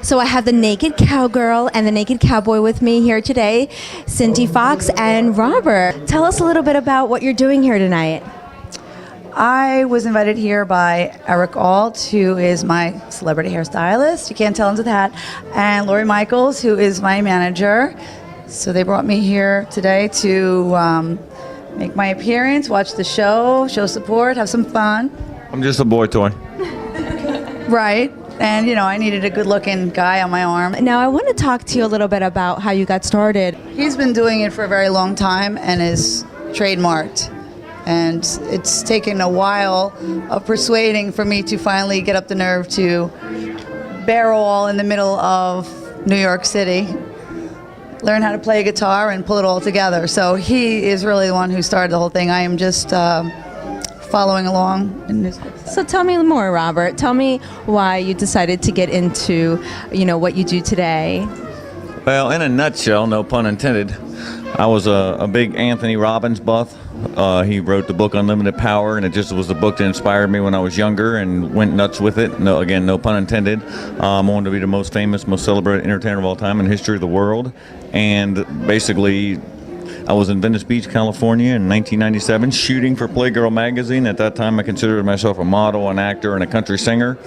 So I have the Naked Cowgirl and the Naked Cowboy with me here today, Cindy Fox and Robert. Tell us a little bit about what you're doing here tonight. I was invited here by Eric Alt, who is my celebrity hairstylist. You can't tell under that. And Lori Michaels, who is my manager. So they brought me here today to make my appearance, watch the show support, have some fun. I'm just a boy toy. Right. And, you know, I needed a good-looking guy on my arm. Now, I want to talk to you a little bit about how you got started. He's been doing it for a very long time and is trademarked. And it's taken a while of persuading for me to finally get up the nerve to barrel in the middle of New York City, learn how to play a guitar and pull it all together. So he is really the one who started the whole thing. I am just following along in his footsteps. So tell me more, Robert. Tell me why you decided to get into, what you do today. Well, in a nutshell, no pun intended, I was a big Anthony Robbins buff. He wrote the book Unlimited Power, and it just was the book that inspired me when I was younger and went nuts with it. No, again, no pun intended. I wanted to be the most famous, most celebrated entertainer of all time in the history of the world. And basically, I was in Venice Beach, California in 1997 shooting for Playgirl magazine. At that time, I considered myself a model, an actor, and a country singer.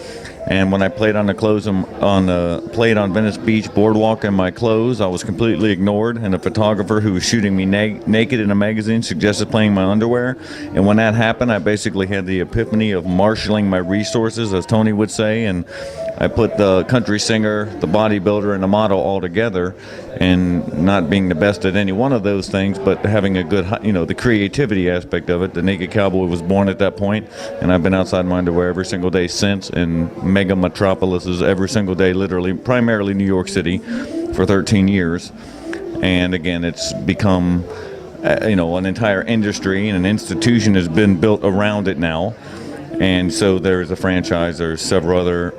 And when I played on played on Venice Beach boardwalk in my clothes, I was completely ignored. And a photographer who was shooting me naked in a magazine suggested playing my underwear. And when that happened, I basically had the epiphany of marshaling my resources, as Tony would say. And I put the country singer, the bodybuilder, and the model all together. And not being the best at any one of those things, but having a good, the creativity aspect of it. The Naked Cowboy was born at that point, and I've been outside my underwear every single day since in mega metropolises every single day, literally, primarily New York City, for 13 years. And again, it's become, an entire industry and an institution has been built around it now. And so there's a franchise. There are several Naked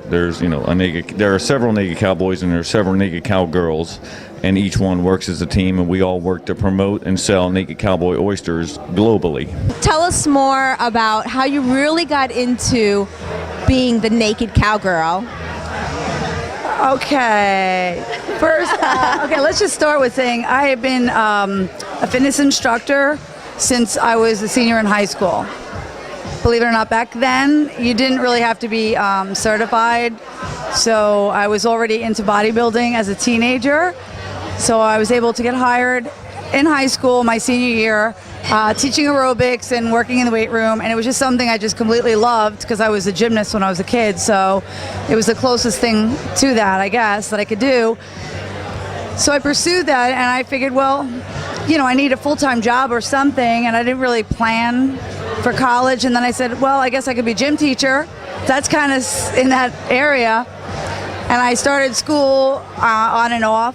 Cowboys and there are several Naked Cowgirls, and each one works as a team, and we all work to promote and sell Naked Cowboy oysters globally. Tell us more about how you really got into being the Naked Cowgirl. Okay. First, let's just start with saying I have been a fitness instructor since I was a senior in high school. Believe it or not, back then, you didn't really have to be certified. So I was already into bodybuilding as a teenager. So I was able to get hired in high school, my senior year, teaching aerobics and working in the weight room. And it was just something I just completely loved because I was a gymnast when I was a kid. So it was the closest thing to that, I guess, that I could do. So I pursued that, and I figured, well, I need a full-time job or something. And I didn't really plan for college. And then I said, well, I guess I could be a gym teacher. That's kind of in that area. And I started school on and off.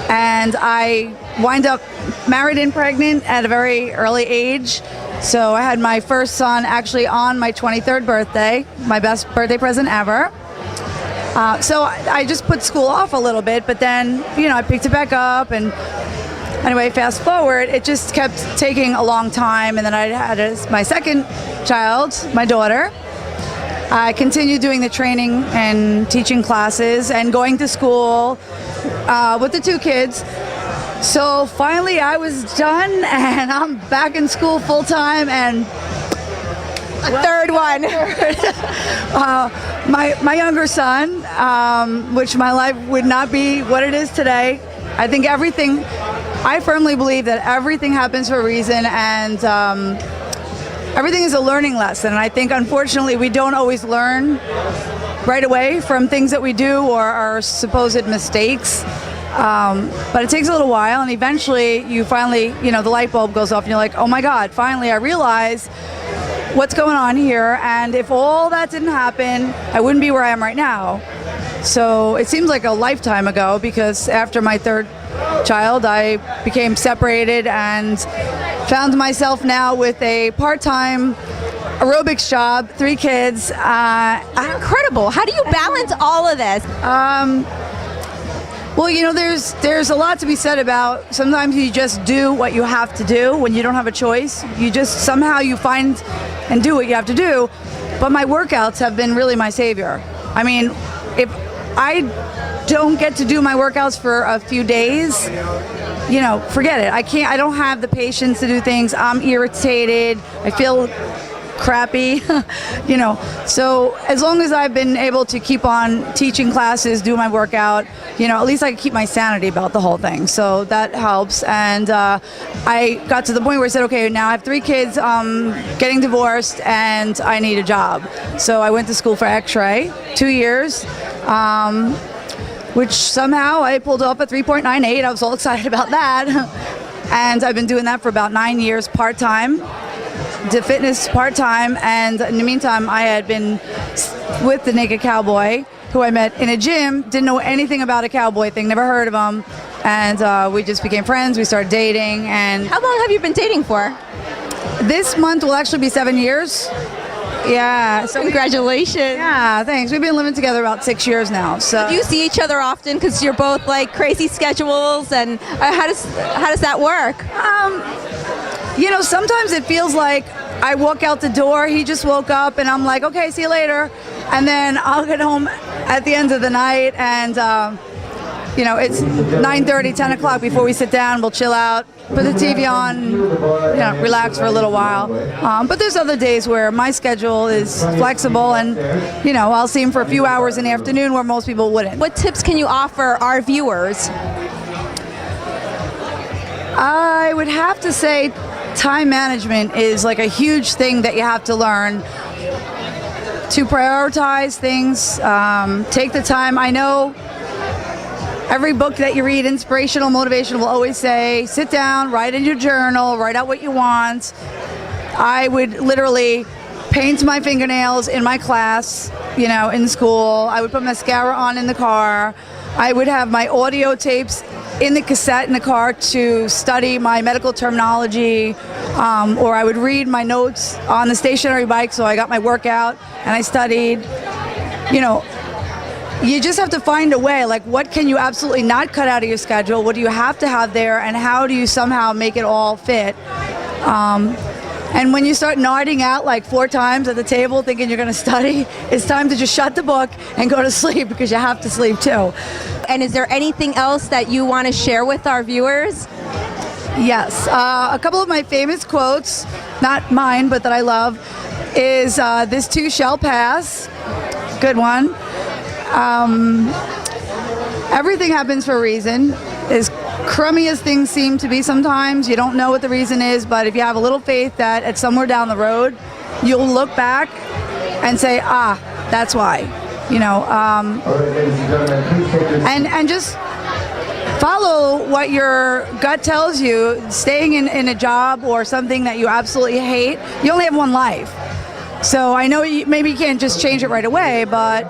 And I wind up married and pregnant at a very early age. So I had my first son actually on my 23rd birthday, my best birthday present ever. So I just put school off a little bit, but then, I picked it back up. And anyway, fast forward, it just kept taking a long time. And then I had my second child, my daughter. I continued doing the training and teaching classes and going to school with the two kids. So finally I was done and I'm back in school full time and Third one. My younger son, which my life would not be what it is today. I think I firmly believe that everything happens for a reason, and everything is a learning lesson. And I think, unfortunately, we don't always learn right away from things that we do or our supposed mistakes. But it takes a little while, and eventually you finally, the light bulb goes off and you're like, oh my God, finally I realize what's going on here. And if all that didn't happen, I wouldn't be where I am right now. So it seems like a lifetime ago, because after my third child, I became separated and found myself now with a part-time aerobics job, 3 kids. Incredible. How do you balance all of this? Well, there's a lot to be said about sometimes you just do what you have to do when you don't have a choice. You just somehow you find and do what you have to do. But my workouts have been really my savior. I mean, if I don't get to do my workouts for a few days, forget it. I don't have the patience to do things. I'm irritated. I feel crappy, So as long as I've been able to keep on teaching classes, do my workout, at least I can keep my sanity about the whole thing. So that helps. And I got to the point where I said, okay, now I have 3 kids, getting divorced, and I need a job. So I went to school for X-ray, 2 years. Which somehow I pulled off a 3.98. I was all excited about that. And I've been doing that for about 9 years part-time, did fitness part-time. And in the meantime, I had been with the Naked Cowboy, who I met in a gym, didn't know anything about a cowboy thing, never heard of him. And we just became friends, we started dating. And How long have you been dating for? this month will actually be 7 years. Yeah. So Congratulations. yeah, thanks. We've been living together about 6 years now. So Do you see each other often because you're both like crazy schedules, and how does that work? Sometimes it feels like I walk out the door, he just woke up, and I'm like, okay, see you later. And then I'll get home at the end of the night, and it's 9:30, 10 o'clock before we sit down. We'll chill out, put the TV on, relax for a little while. But there's other days where my schedule is flexible, and I'll see him for a few hours in the afternoon where most people wouldn't. What tips can you offer our viewers? I would have to say time management is like a huge thing that you have to learn to prioritize things, take the time. I know every book that you read, inspirational, motivational, will always say, sit down, write in your journal, write out what you want. I would literally paint my fingernails in my class, in school. I would put mascara on in the car. I would have my audio tapes in the cassette in the car to study my medical terminology, or I would read my notes on the stationary bike, so I got my workout and I studied. You just have to find a way, like what can you absolutely not cut out of your schedule, what do you have to have there, and how do you somehow make it all fit. And when you start nodding out like 4 times at the table thinking you're going to study, it's time to just shut the book and go to sleep, because you have to sleep too. And is there anything else that you want to share with our viewers? Yes. A couple of my famous quotes, not mine, but that I love, is this too shall pass. Good one. Everything happens for a reason. As crummy as things seem to be sometimes, you don't know what the reason is, but if you have a little faith that at somewhere down the road, you'll look back and say, that's why. And just follow what your gut tells you. Staying in a job or something that you absolutely hate, you only have one life. So I know maybe you can't just change it right away, but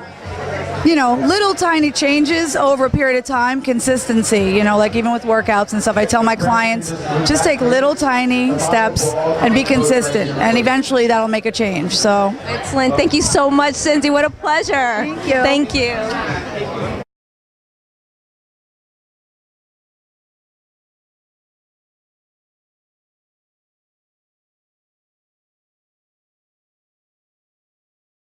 little tiny changes over a period of time, consistency, like even with workouts and stuff, I tell my clients, just take little tiny steps and be consistent, and eventually that'll make a change. So Excellent. Thank you so much, Cindy. What a pleasure. Thank you. Thank you.